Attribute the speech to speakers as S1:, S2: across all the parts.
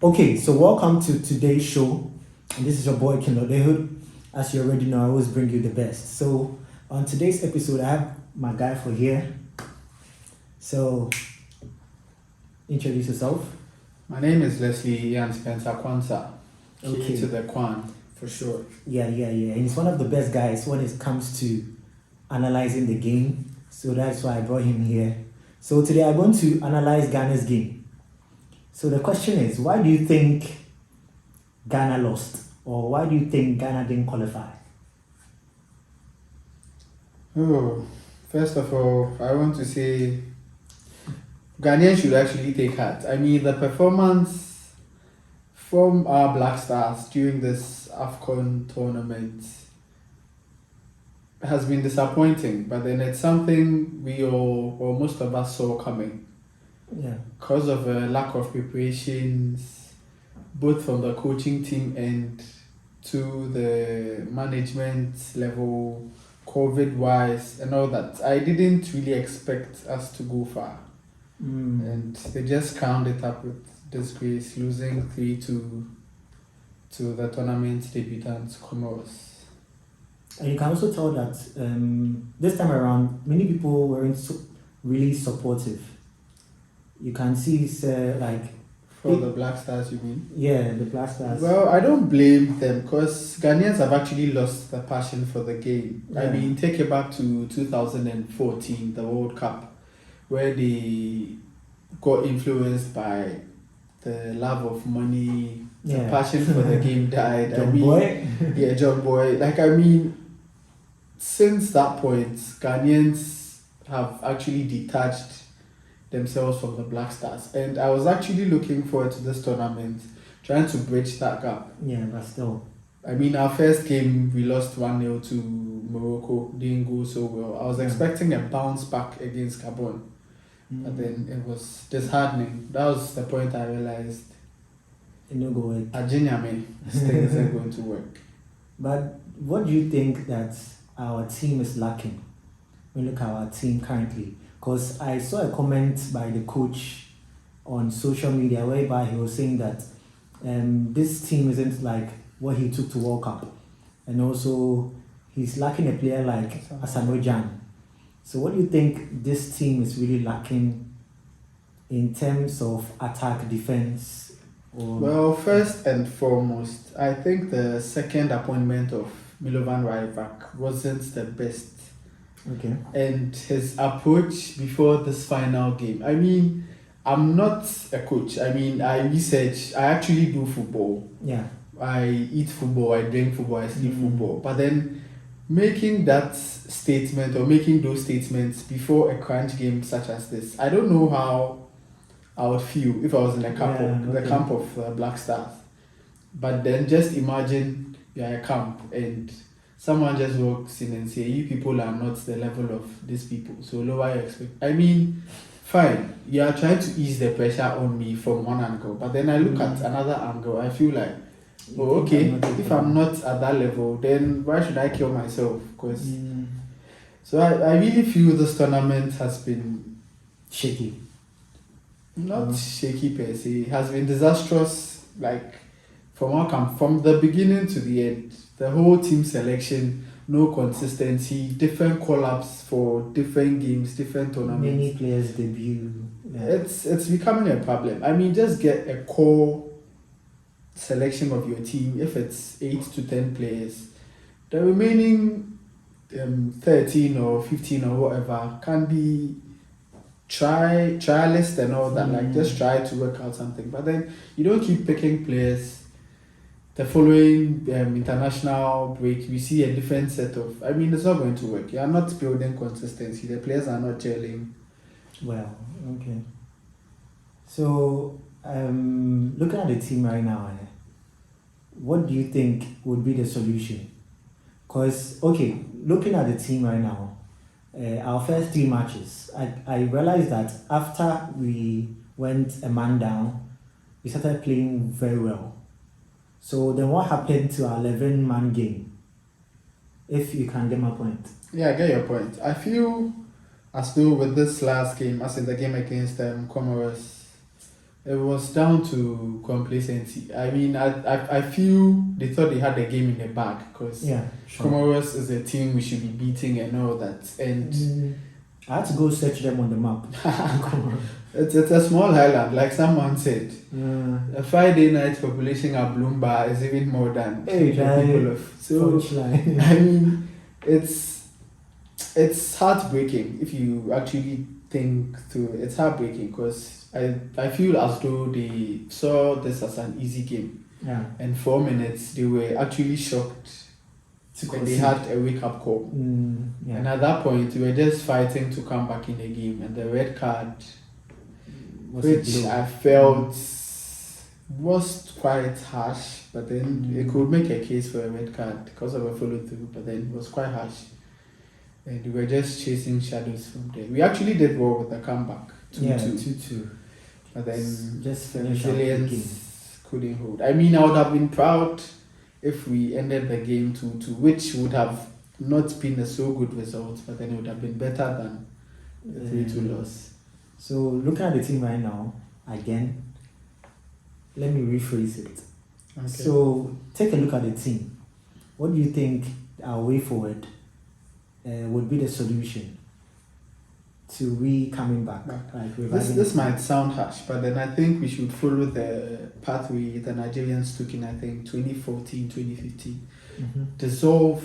S1: Okay, so welcome to today's show. And this is your boy Kinlodehood. As you already know, I always bring you the best. So on today's episode, I have my guy for here. So introduce yourself.
S2: My name is Leslie Ian Spencer Kwanzaa.
S1: Okay.
S2: Key to the Kwan, for sure.
S1: Yeah. And he's one of the best guys when it comes to analyzing the game. So that's why I brought him here. So today I'm going to analyze Ghana's game. So the question is, why do you think Ghana lost? Or why do you think Ghana didn't qualify?
S2: Oh, first of all, I want to say Ghanaians should actually take heart. I mean, the performance from our Black Stars during this AFCON tournament has been disappointing, but then it's something we all, or most of us, saw coming.
S1: Yeah.
S2: Because of a lack of preparations, both from the coaching team and to the management level, COVID wise, and all that. I didn't really expect us to go far. And they just crowned it up with disgrace, losing 3-2 to the tournament debutants, Comoros.
S1: And you can also tell that this time around, many people weren't really supportive. You can see it's
S2: For the Black Stars, you mean?
S1: Yeah, the Black Stars.
S2: Well, I don't blame them because Ghanaians have actually lost the passion for the game.
S1: Yeah.
S2: I mean, take it back to 2014, the World Cup, where they got influenced by the love of money, the passion for the game died.
S1: John Boy.
S2: Yeah, John Boy. I mean, since that point, Ghanaians have actually detached themselves from the Black Stars. And I was actually looking forward to this tournament, trying to bridge that gap.
S1: Yeah, but still.
S2: I mean, our first game, we lost 1-0 to Morocco, didn't go so well. I was expecting a bounce back against Gabon, but then it was disheartening. That was the point I realized.
S1: It no go work.
S2: Ajinyame, this thing isn't going to work.
S1: But what do you think that our team is lacking? When you look at our team currently. Because I saw a comment by the coach on social media whereby he was saying that this team isn't like what he took to World Cup. And also, he's lacking a player like Asanojan. So what do you think this team is really lacking in terms of attack, defense?
S2: Well, first and foremost, I think the second appointment of Milovan Rajvac wasn't the best.
S1: Okay.
S2: And his approach before this final game. I mean, I'm not a coach. I mean, I research, I actually do football.
S1: Yeah.
S2: I eat football, I drink football, I sleep football. But then making that statement or making those statements before a crunch game such as this, I don't know how I would feel if I was in the camp of Black Stars. But then just imagine you're at a camp and someone just walks in and say, you people are not the level of these people, so lower your expectations. I mean, fine, you are trying to ease the pressure on me from one angle, but then I look at another angle, I feel like, oh, okay, if I'm not at that level, then why should I kill myself? Because so I really feel this tournament has been
S1: shaky.
S2: Not shaky per se, it has been disastrous, like from our camp, from the beginning to the end. The whole team selection, no consistency, different call-ups for different games, different tournaments.
S1: Many players debut. Yeah.
S2: It's becoming a problem. I mean, just get a core selection of your team. If it's 8 to 10 players, the remaining 13 or 15 or whatever can be trialist and all that. Like just try to work out something. But then you don't keep picking players. The following international break, we see a different set of. I mean, it's not going to work. You are not building consistency. The players are not gelling.
S1: Well, okay. So, looking at the team right now, what do you think would be the solution? Because, okay, looking at the team right now, our first 3 matches, I realized that after we went a man down, we started playing very well. So then what happened to our 11-man game? If you can get my point.
S2: Yeah, I get your point. I feel as though with this last game, as in the game against Comoros, It was down to complacency. I mean, I feel they thought they had the game in the bag because
S1: Yeah, sure.
S2: Comoros is a team we should be beating and all that. And
S1: I had to go search them on the map.
S2: it's a small island, like someone said. A Friday night population at Bloomba is even more than
S1: Hey,
S2: the people of. So
S1: punchline.
S2: I mean, it's heartbreaking if you actually think through it. It's heartbreaking because I feel as though they saw this as an easy game.
S1: Yeah.
S2: And 4 minutes, they were actually shocked when they
S1: concede.
S2: had a wake up call.
S1: Yeah.
S2: And at that point, we were just fighting to come back in the game. And the red card,
S1: Was it
S2: which
S1: blue?
S2: I felt was quite harsh, but then it could make a case for a red card because of a follow through, but then it was quite harsh. And we were just chasing shadows from there. We actually did well with the comeback, 2-2.
S1: Yeah, 2-2.
S2: But then
S1: Just finish up the game.
S2: resilience couldn't hold. I mean, I would have been proud if we ended the game 2-2, which would have not been a so good result, but then it would have been better than the 3-2 loss.
S1: So looking at the team right now, again, let me rephrase it.
S2: Okay.
S1: So take a look at the team. What do you think our way forward would be the solution to we coming back? Like
S2: This might sound harsh, but then I think we should follow the pathway the Nigerians took in, I think, 2014, 2015. Dissolve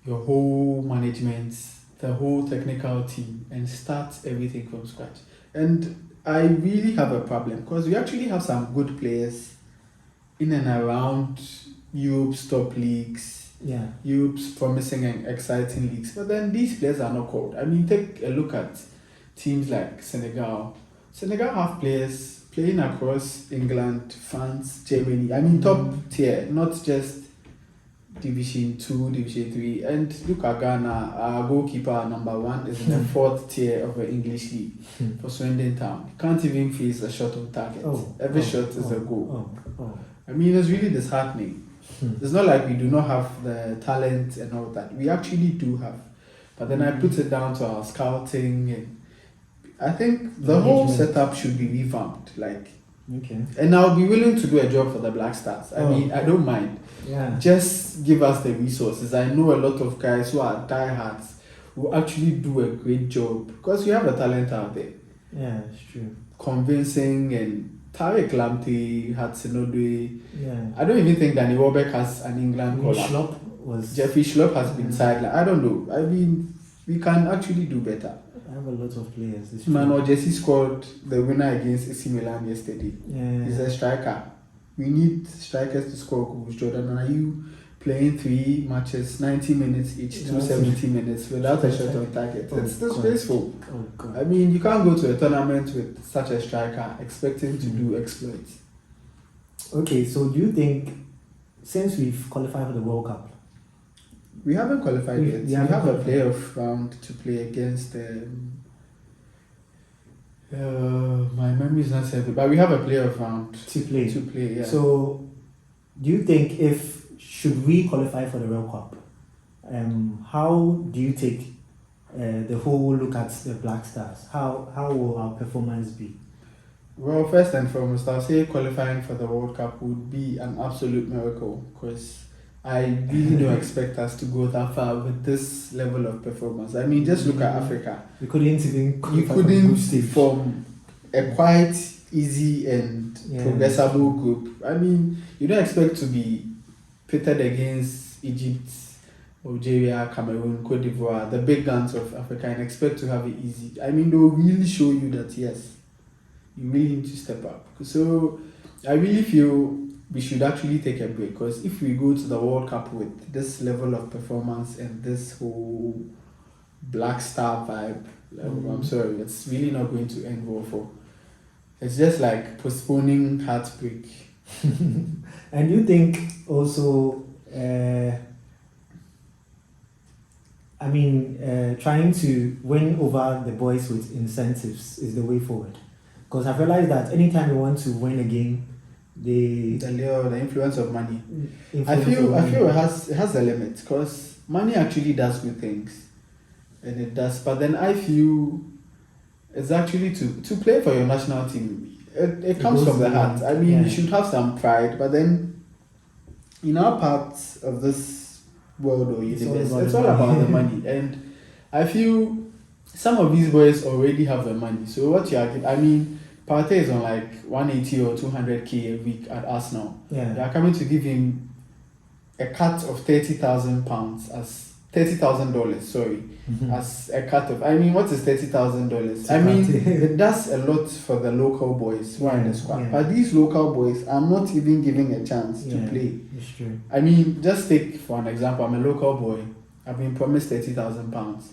S2: your whole management, the whole technical team, and start everything from scratch. And I really have a problem because we actually have some good players in and around Europe's top leagues,
S1: Yeah.
S2: Europe's promising and exciting leagues, but then these players are not called. I mean, take a look at teams like Senegal. Senegal have players playing across England, France, Germany. I mean, top tier, not just Division 2, Division 3. And look at Ghana, our goalkeeper number 1 is in the 4th tier of the English league for Swindon Town. He can't even face a shot on target. Every shot is a goal. I mean, it's really disheartening. It's not like we do not have the talent and all that. We actually do have. But then I put it down to our scouting, and I think the whole setup should be revamped. Like,
S1: Okay.
S2: and I'll be willing to do a job for the Black Stars. I mean, I don't mind.
S1: Yeah.
S2: Just give us the resources. I know a lot of guys who are diehards who actually do a great job because we have a talent out there.
S1: Yeah, it's true.
S2: Convincing and Tarek Lamptey, Hudson-Odoi.
S1: Yeah.
S2: I don't even think Danny Welbeck has an England caller.
S1: Schlupp was.
S2: Jeffrey Schlupp has been sidelined. I don't know. I mean, we can actually do better.
S1: I have a lot of players. It's true.
S2: Mano Jesse scored the winner against AC Milan yesterday.
S1: Yeah.
S2: He's a striker. We need strikers to score goals. Jordan, are you playing 3 matches, 90 minutes each, 270 minutes without a shot on target? It's disgraceful.
S1: Oh, God.
S2: I mean, you can't go to a tournament with such a striker expecting to do exploits.
S1: Okay, so do you think, since we've qualified for the World Cup,
S2: We haven't qualified
S1: We-
S2: yet.
S1: we
S2: We
S1: haven't
S2: have a
S1: qualified.
S2: playoff round to play against. My memory is not set, but we have a playoff round
S1: to play?
S2: to play. Yeah.
S1: So, do you think should we qualify for the World Cup, how do you take the whole look at the Black Stars? How will our performance be?
S2: Well, first and foremost, I'll say qualifying for the World Cup would be an absolute miracle because I really don't expect us to go that far with this level of performance. I mean, just look at Africa.
S1: We couldn't even
S2: You
S1: qualify for the
S2: couldn't
S1: group stage.
S2: form a quite easy and progressible group. I mean, you don't expect to be pitted against Egypt, Algeria, Cameroon, Cote d'Ivoire, the big guns of Africa, and expect to have it easy. I mean, they'll really show you that, yes, you really need to step up. So I really feel we should actually take a break because if we go to the World Cup with this level of performance and this whole Black Star vibe, I'm sorry, it's really not going to end well for. It's just like postponing heartbreak.
S1: And you think also, trying to win over the boys with incentives is the way forward? Because I've realized that anytime you want to win a game, the
S2: influence of money. I
S1: influence
S2: feel
S1: of money-
S2: it has a limit because money actually does good things, and it does. But then I feel it's actually to play for your national team. it comes
S1: goes
S2: from the heart. I mean,
S1: yeah.
S2: you should have some pride, but then in our part of this world or universe, it's all about the money. And I feel some of these boys already have the money. So what you are, I mean, Partey is on like 180 or 200k a week at Arsenal.
S1: Yeah.
S2: They are coming to give him a cut of £30,000 as $30,000. Sorry, as a cut of. I mean, what is $30,000? I mean, it does a lot for the local boys who are in the squad.
S1: Yeah.
S2: But these local boys are not even given a chance to play.
S1: It's true.
S2: I mean, just take for an example. I'm a local boy. I've been promised £30,000.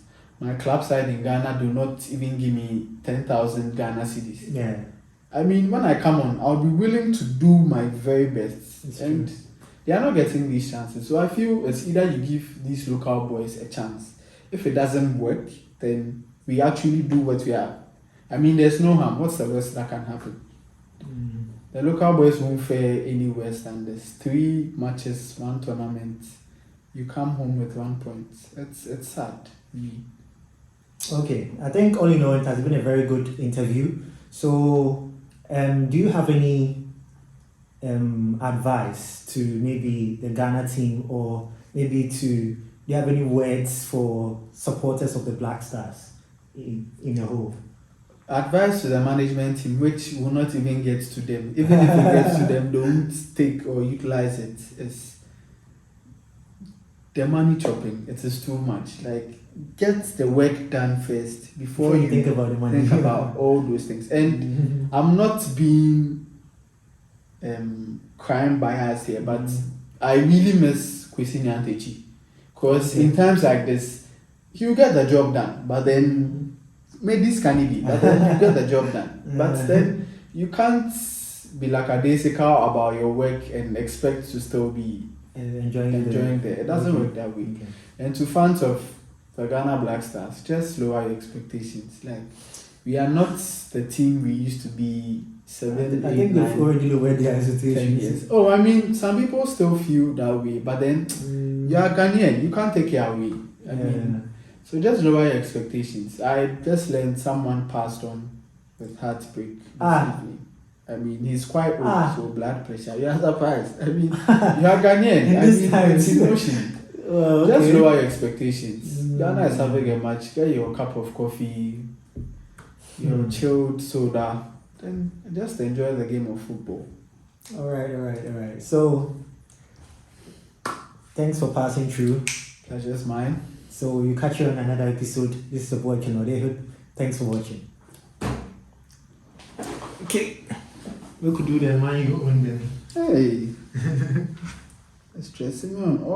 S2: My club side in Ghana do not even give me 10,000 Ghana cedis.
S1: Yeah.
S2: I mean, when I come on, I'll be willing to do my very best.
S1: It's
S2: and
S1: true.
S2: they are not getting these chances. So I feel it's either you give these local boys a chance. If it doesn't work, then we actually do what we are. I mean, there's no harm. What's the worst that can happen? The local boys won't fare any worse than this. 3 matches, 1 tournament. You come home with 1 point. It's sad.
S1: Okay, I think all in all, it has been a very good interview. So, do you have any advice to maybe the Ghana team, or maybe do you have any words for supporters of the Black Stars in a whole?
S2: Advice to the management team, which will not even get to them. Even if it gets to them, don't take or utilize it. It's the money chopping. It is too much. Like, get the work done first before you
S1: think about the money.
S2: Think about all those things. And I'm not being crime bias here, but I really miss Kwesi Nyantechi, because in times like this, he'll get the job done. But then, maybe this can be, but then you get the job done. But then you can't be lackadaisical about your work and expect to still be enjoying there. It doesn't work that way.
S1: Okay.
S2: And to fans of the Ghana Black Stars, just lower your expectations. Like, we are not the team we used to be 7, 8,
S1: I think
S2: 9,
S1: they've already lowered their
S2: 10
S1: expectations.
S2: years. Oh, I mean, some people still feel that way, but then you are Ghanaian, you can't take it away. I mean, so just lower your expectations. I just learned someone passed on with heartbreak this evening. I mean, he's quite old, so blood pressure. You are surprised. I mean, you are Ghanaian. I mean, it's emotion. Just lower your expectations. Ghana is having a match. Get your cup of coffee, your chilled soda, then just enjoy the game of football.
S1: All right. So, thanks for passing through.
S2: Pleasure's mine.
S1: So, we'll catch you on another episode. This is the boy Kenode. Thanks for watching. Okay. We could do the man you own them.
S2: Hey. It's stressing me on.